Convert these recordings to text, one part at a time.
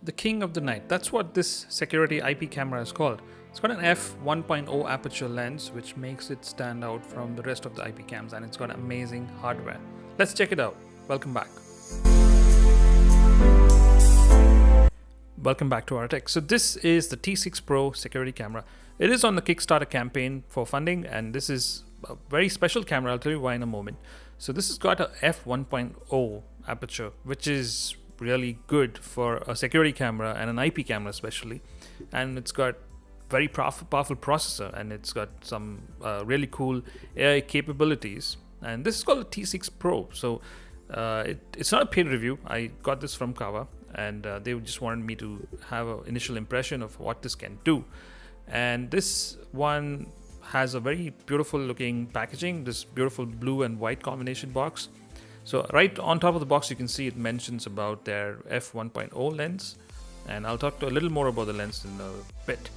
the king of the night. That's what this security IP camera is called. It's got an f1.0 aperture lens, which makes it stand out from the rest of the IP cams, and it's got amazing hardware. Let's check it out. Welcome back. Welcome back to rTech. So this is the T6 Pro security camera. It is on the Kickstarter campaign for funding, and this is a very special camera. I'll tell you why in a moment. So this has got a f1.0 aperture, which is really good for a security camera and an IP camera especially. And it's got very powerful processor, and it's got some really cool AI capabilities. And this is called a T6 Pro. So it's not a paid review. I got this from Kawa, and they just wanted me to have an initial impression of what this can do. And this one has a very beautiful looking packaging, this beautiful blue and white combination box. So right on top of the box, you can see it mentions about their f1.0 lens, and I'll talk a little more about the lens in a bit.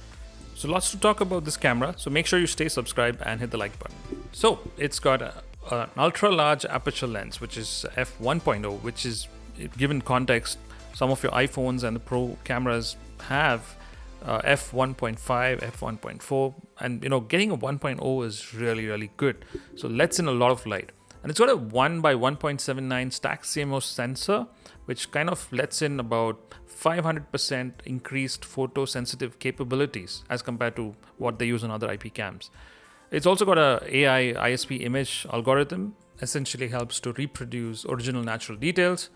So lots to talk about this camera, so make sure you stay subscribed and hit the like button. So it's got an ultra large aperture lens, which is f1.0, which is, given context, some of your iPhones and the Pro cameras have f1.5, f1.4, and getting a 1.0 is really good. So lets in a lot of light. And it's got a 1 by 1.79 stacked CMOS sensor, which kind of lets in about 500% increased photosensitive capabilities as compared to what they use on other IP cams. It's also got a AI ISP image algorithm, essentially helps to reproduce original natural details.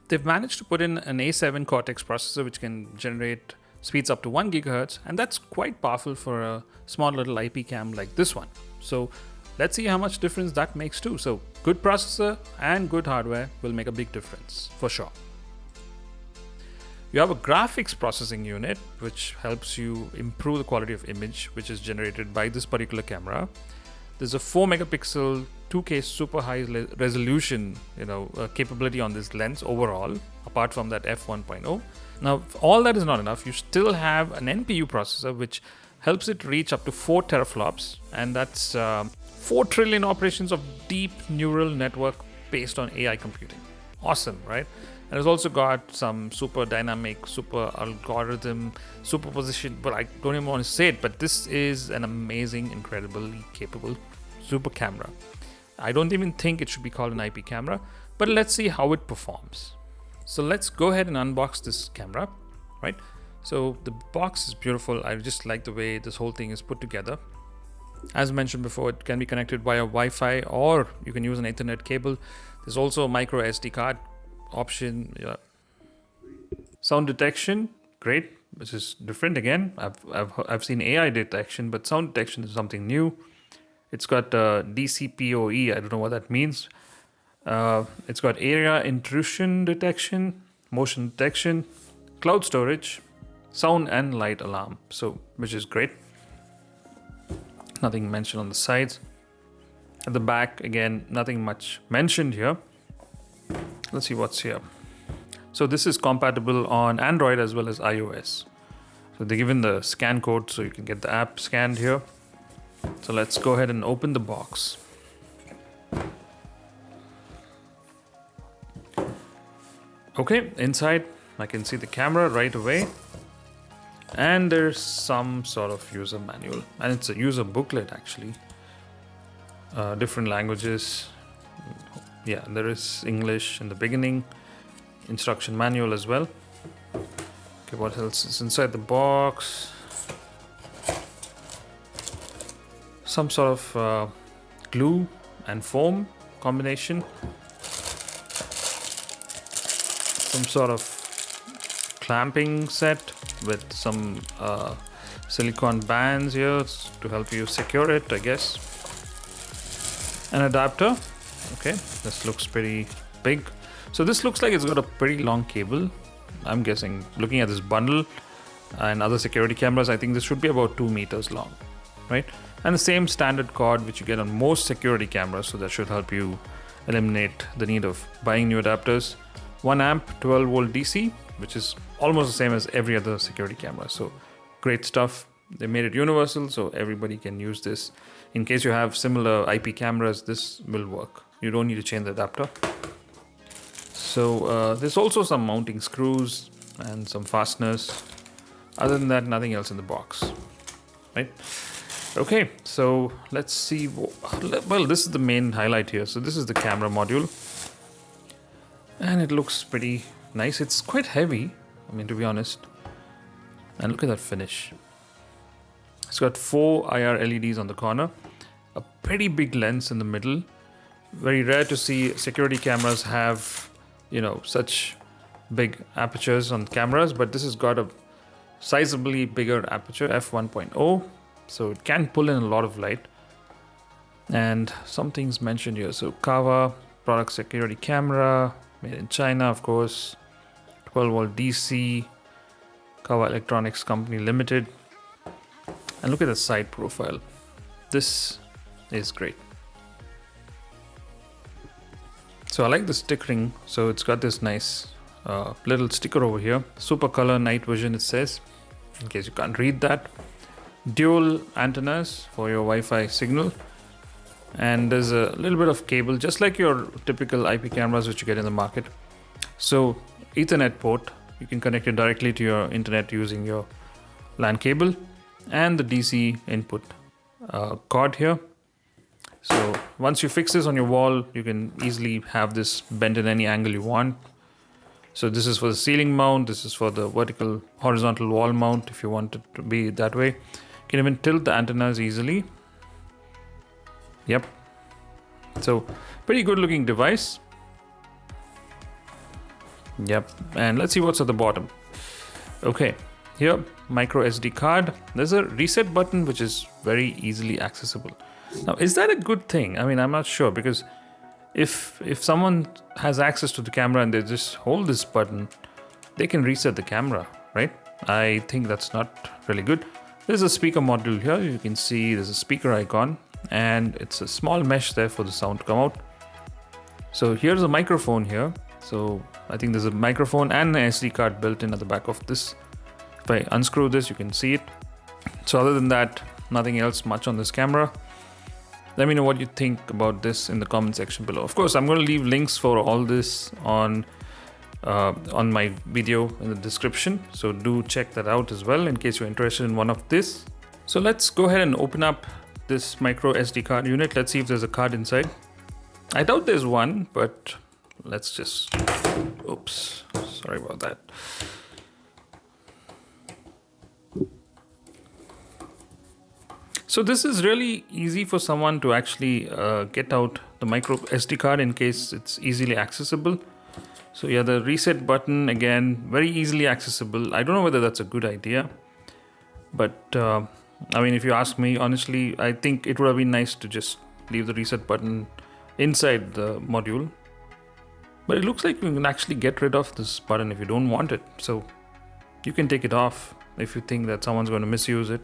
They've managed to put in an A7 Cortex processor, which can generate speeds up to 1 gigahertz, and that's quite powerful for a small little IP cam like this one. So let's see how much difference that makes too. So good processor and good hardware will make a big difference for sure. You have a graphics processing unit, which helps you improve the quality of image, which is generated by this particular camera. There's a 4 megapixel 2K super high resolution, capability on this lens overall, apart from that f1.0. Now, if all that is not enough, you still have an NPU processor, which helps it reach up to 4 teraflops, and that's 4 trillion operations of deep neural network based on AI computing. Awesome, right? And it's also got some super dynamic, super algorithm, superposition, but I don't even want to say it, but this is an amazing, incredibly capable super camera. I don't even think it should be called an IP camera, but let's see how it performs. So let's go ahead and unbox this camera, right? So the box is beautiful. I just like the way this whole thing is put together. As mentioned before, it can be connected via Wi-Fi, or you can use an Ethernet cable. There's also a micro SD card option. Sound detection, great, which is different again. I've seen AI detection, but sound detection is something new. It's got DCPOE. I don't know what that means. It's got area intrusion detection, motion detection, cloud storage, sound and light alarm. So, which is great. Nothing mentioned on the sides. At the back, again, nothing much mentioned here. Let's see what's here. So this is compatible on Android as well as iOS. So they're given the scan code so you can get the app scanned here. So let's go ahead and open the box. Okay, inside I can see the camera right away. And there's some sort of user manual, and it's a user booklet actually. Different languages. Yeah, there is English in the beginning, instruction manual as well. Okay, what else is inside the box? Some sort of glue and foam combination. Some sort of clamping set with some silicone bands here to help you secure it, I guess. An adapter. Okay, this looks pretty big. So this looks like it's got a pretty long cable. I'm guessing, looking at this bundle and other security cameras, I think this should be about 2 meters long, right? And the same standard cord which you get on most security cameras, so that should help you eliminate the need of buying new adapters. 1 amp, 12 volt DC, which is almost the same as every other security camera. So great stuff. They made it universal, so everybody can use this. In case you have similar IP cameras, this will work. You don't need to change the adapter. So there's also some mounting screws, and some fasteners. Other than that, nothing else in the box, right? Okay, so let's see. Well, this is the main highlight here. So this is the camera module, and it looks pretty nice. It's quite heavy, I mean, to be honest. And look at that finish. It's got 4 IR LEDs on the corner, a pretty big lens in the middle. Very rare to see security cameras have, you know, such big apertures on cameras, but this has got a sizably bigger aperture, f1.0, so it can pull in a lot of light. And some things mentioned here. So Kawa product security camera, made in China, of course. 12-volt DC, Kawa Electronics Company Limited. And look at the side profile. This is great. So I like the stickering. So it's got this nice little sticker over here. Super color night vision, it says, in case you can't read that. Dual antennas for your Wi-Fi signal. And there's a little bit of cable, just like your typical IP cameras which you get in the market. So Ethernet port, you can connect it directly to your internet using your LAN cable, and the DC input cord here. So once you fix this on your wall, you can easily have this bent in any angle you want. So this is for the ceiling mount, this is for the vertical horizontal wall mount if you want it to be that way. You can even tilt the antennas easily. Yep. So pretty good looking device. Yep. And let's see what's at the bottom. Okay, here, micro SD card. There's a reset button which is very easily accessible. Now, is that a good thing? I mean, I'm not sure, because if someone has access to the camera and they just hold this button, they can reset the camera, right? I think that's not really good. There's a speaker module here. You can see there's a speaker icon, and it's a small mesh there for the sound to come out. So here's a microphone here. So I think there's a microphone and an SD card built in at the back of this. If I unscrew this, you can see it. So other than that, nothing else much on this camera. Let me know what you think about this in the comment section below. Of course, I'm going to leave links for all this on my video in the description. So do check that out as well in case you're interested in one of this. So let's go ahead and open up this micro SD card unit. Let's see if there's a card inside. I doubt there's one, but let's just, oops, sorry about that. So this is really easy for someone to actually get out the micro SD card in case it's easily accessible. So yeah, the reset button, again, very easily accessible. I don't know whether that's a good idea, but I mean, if you ask me, honestly, I think it would have been nice to just leave the reset button inside the module. But it looks like you can actually get rid of this button if you don't want it. So you can take it off if you think that someone's going to misuse it.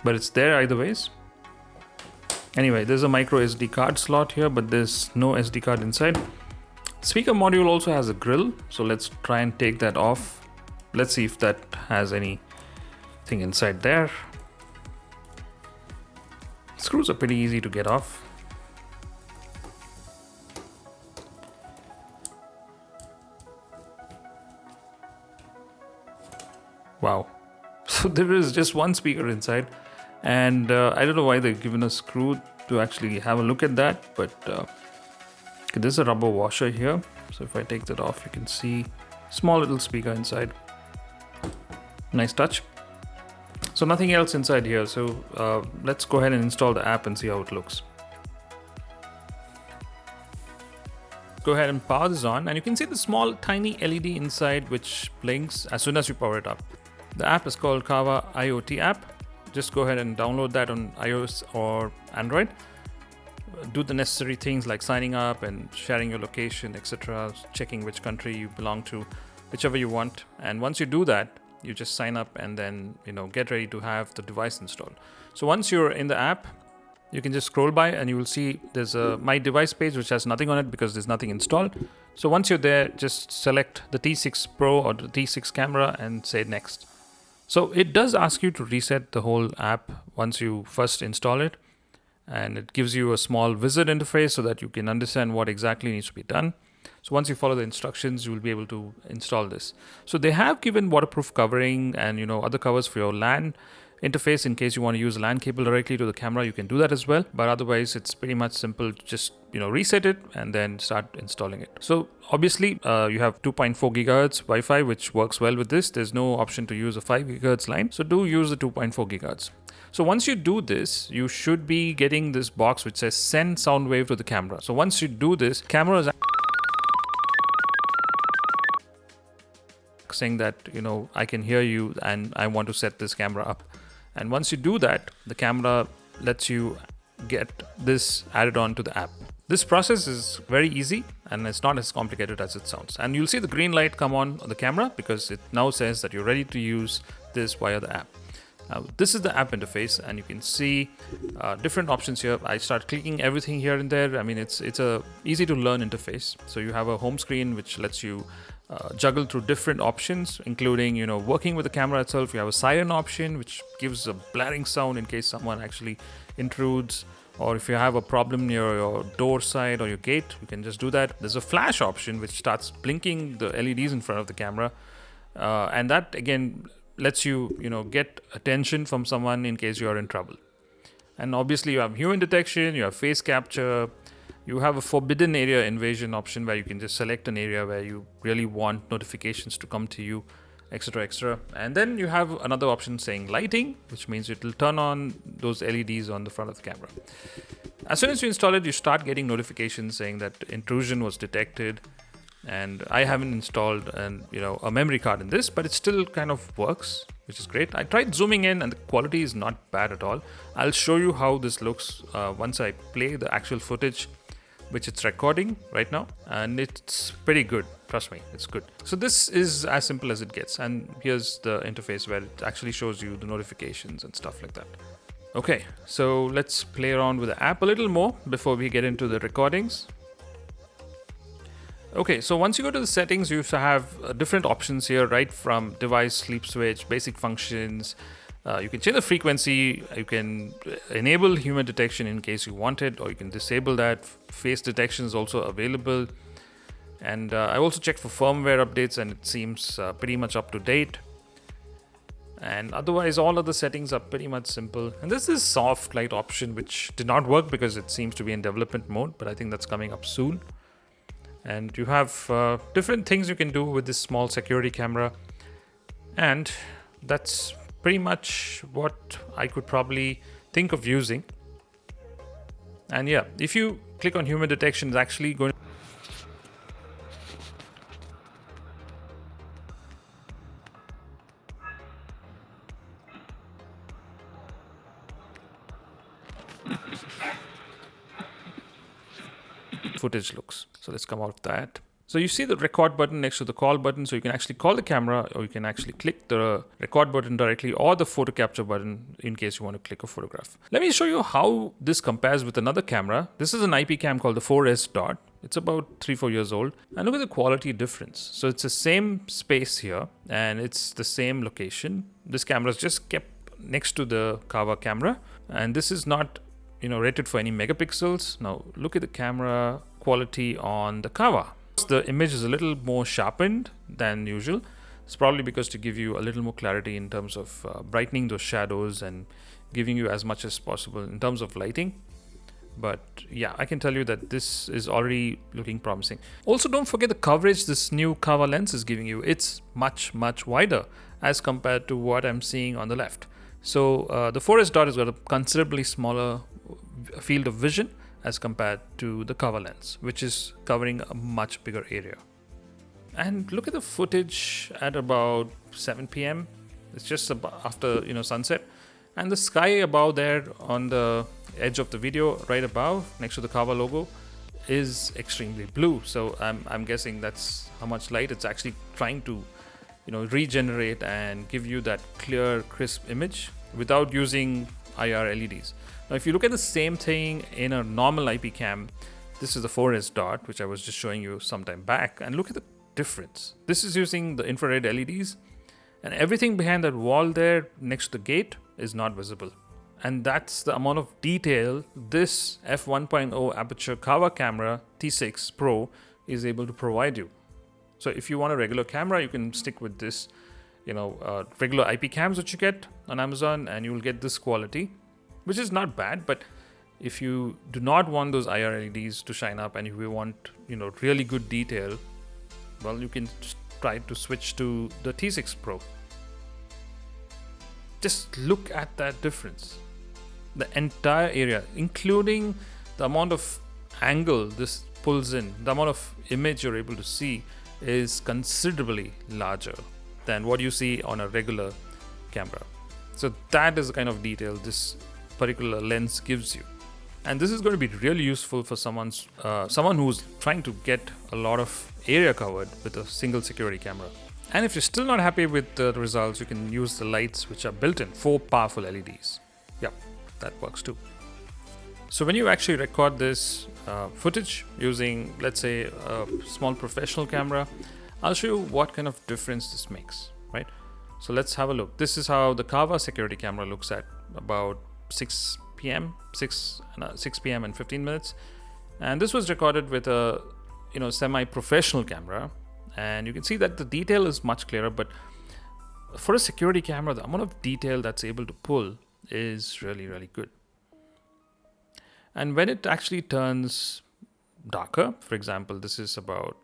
But it's there either ways. Anyway, there's a micro SD card slot here, but there's no SD card inside. Speaker module also has a grill, so let's try and take that off. Let's see if that has anything inside there. Screws are pretty easy to get off. Wow. So there is just one speaker inside. And I don't know why they've given a screw to actually have a look at that, but okay, there's a rubber washer here. So if I take that off, you can see small little speaker inside. Nice touch. So nothing else inside here. So let's go ahead and install the app and see how it looks. Go ahead and power this on, and you can see the small tiny LED inside which blinks as soon as you power it up. The app is called Kawa IoT app. Just go ahead and download that on iOS or Android. Do the necessary things like signing up and sharing your location, etc., checking which country you belong to, whichever you want. And once you do that, you just sign up and then, get ready to have the device installed. So once you're in the app, you can just scroll by and you will see there's a My Device page which has nothing on it because there's nothing installed. So once you're there, just select the T6 Pro or the T6 camera and say next. So it does ask you to reset the whole app once you first install it, and it gives you a small wizard interface so that you can understand what exactly needs to be done. So once you follow the instructions, you will be able to install this. So they have given waterproof covering and other covers for your LAN interface. In case you want to use a LAN cable directly to the camera, you can do that as well. But otherwise, it's pretty much simple. Just reset it and then start installing it. So obviously, you have 2.4 gigahertz Wi-Fi, which works well with this. There's no option to use a 5 gigahertz line. So do use the 2.4 gigahertz. So once you do this, you should be getting this box which says send sound wave to the camera. So once you do this, camera is saying that, I can hear you and I want to set this camera up. And once you do that, the camera lets you get this added on to the app. This process is very easy and it's not as complicated as it sounds. And you'll see the green light come on the camera because it now says that you're ready to use this via the app. This is the app interface and you can see different options here. I start clicking everything here and there. I mean, it's a easy to learn interface. So you have a home screen which lets you juggle through different options, including working with the camera itself. You have a siren option which gives a blaring sound in case someone actually intrudes, or if you have a problem near your door side or your gate, you can just do that. There's a flash option which starts blinking the LEDs in front of the camera, and that again lets you get attention from someone in case you are in trouble. And obviously you have human detection, you have face capture. You have a forbidden area invasion option where you can just select an area where you really want notifications to come to you, etc, etc. And then you have another option saying lighting, which means it will turn on those LEDs on the front of the camera. As soon as you install it, you start getting notifications saying that intrusion was detected. And I haven't installed a memory card in this, but it still kind of works, which is great. I tried zooming in and the quality is not bad at all. I'll show you how this looks once I play the actual footage which it's recording right now, and it's pretty good. Trust me, it's good. So this is as simple as it gets, and here's the interface where it actually shows you the notifications and stuff like that. Okay, so let's play around with the app a little more before we get into the recordings. Okay, so once you go to the settings, you have different options here, right from device, sleep switch, basic functions. You can change the frequency, you can enable human detection in case you want it, or you can disable that. Face detection is also available. And I also checked for firmware updates and it seems pretty much up to date. And otherwise, all other settings are pretty much simple. And this is soft light option, which did not work because it seems to be in development mode, but I think that's coming up soon. And you have different things you can do with this small security camera. And that's pretty much what I could probably think of using. And yeah, if you click on human detection, it's actually going to footage looks. So let's come out of that. So you see the record button next to the call button, so you can actually call the camera, or you can actually click the record button directly, or the photo capture button in case you want to click a photograph. Let me show you how this compares with another camera. This is an IP cam called the 4S Dot. It's about 3-4 years old, and look at the quality difference. So it's the same space here and it's the same location. This camera is just kept next to the Kawa camera, and this is not rated for any megapixels. Now look at the camera quality on the Kawa. The image is a little more sharpened than usual. It's probably because to give you a little more clarity in terms of brightening those shadows and giving you as much as possible in terms of lighting. But yeah, I can tell you that this is already looking promising. Also, don't forget the coverage this new Kawa lens is giving you. It's much wider as compared to what I'm seeing on the left. So the 4S Dot has got a considerably smaller field of vision as compared to the Kawa lens, which is covering a much bigger area. And look at the footage at about 7 p.m. It's just after sunset, and the sky above there on the edge of the video, right above next to the Kawa logo, is extremely blue. So I'm guessing that's how much light it's actually trying to regenerate and give you that clear, crisp image without using IR LEDs. Now, if you look at the same thing in a normal IP cam, this is the 4S Dot, which I was just showing you some time back, and look at the difference. This is using the infrared LEDs, and everything behind that wall there next to the gate is not visible. And that's the amount of detail this f1.0 aperture Kawa camera T6 Pro is able to provide you. So if you want a regular camera, you can stick with this, regular IP cams that you get on Amazon, and you will get this quality, which is not bad. But if you do not want those IR LEDs to shine up and if you want, really good detail, well, you can try to switch to the T6 Pro. Just look at that difference. The entire area, including the amount of angle this pulls in, the amount of image you're able to see is considerably larger than what you see on a regular camera. So that is the kind of detail this particular lens gives you. And this is going to be really useful for someone who's trying to get a lot of area covered with a single security camera. And if you're still not happy with the results, you can use the lights which are built in, 4 powerful LEDs. Yeah, that works too. So when you actually record this footage using, let's say, a small professional camera, I'll show you what kind of difference this makes, right? So let's have a look. This is how the Kawa security camera looks at about 6 p.m. and 15 minutes. And this was recorded with a semi-professional camera. And you can see that the detail is much clearer, but for a security camera, the amount of detail that's able to pull is really, really good. And when it actually turns darker, for example, this is about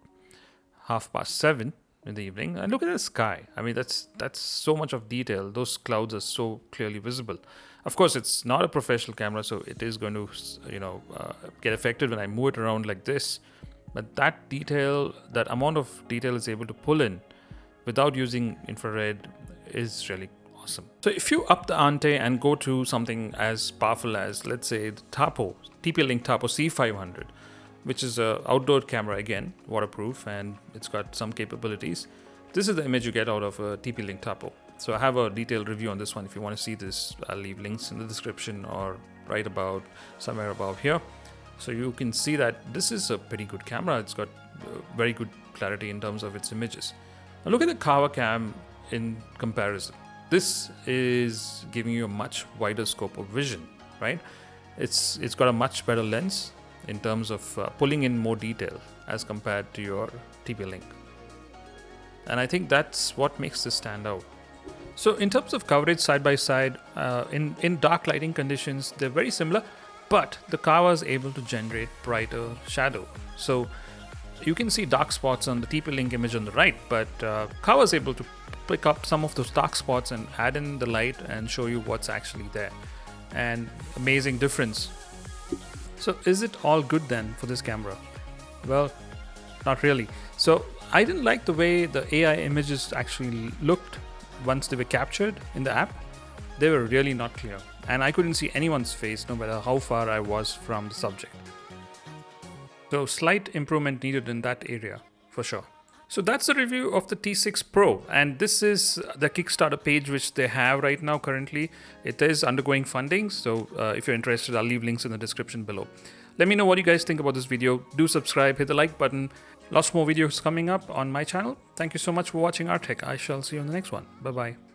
7:30 in the evening, and look at the sky. I mean, that's so much of detail. Those clouds are so clearly visible. Of course, it's not a professional camera, so it is going to, get affected when I move it around like this. But that detail, that amount of detail is able to pull in without using infrared is really awesome. So if you up the ante and go to something as powerful as, let's say, the TP-Link Tapo C500, which is an outdoor camera, again, waterproof, and it's got some capabilities. This is the image you get out of a TP-Link Tapo. So I have a detailed review on this one. If you want to see this, I'll leave links in the description or right about somewhere above here. So you can see that this is a pretty good camera. It's got very good clarity in terms of its images. Now look at the Kawa cam in comparison. This is giving you a much wider scope of vision, right? It's got a much better lens in terms of pulling in more detail as compared to your TP-Link. And I think that's what makes this stand out. So in terms of coverage side by side, in dark lighting conditions, they're very similar. But the Kawa is able to generate brighter shadow. So you can see dark spots on the TP-Link image on the right, but Kawa is able to pick up some of those dark spots and add in the light and show you what's actually there. And amazing difference. So is it all good then for this camera? Well, not really. So I didn't like the way the AI images actually looked once they were captured in the app. They were really not clear. And I couldn't see anyone's face no matter how far I was from the subject. So slight improvement needed in that area for sure. So that's the review of the T6 Pro, and this is the Kickstarter page which they have right now currently. It is undergoing funding, so if you're interested, I'll leave links in the description below. Let me know what you guys think about this video. Do subscribe, hit the like button. Lots more videos coming up on my channel. Thank you so much for watching rTech. I shall see you on the next one. Bye-bye.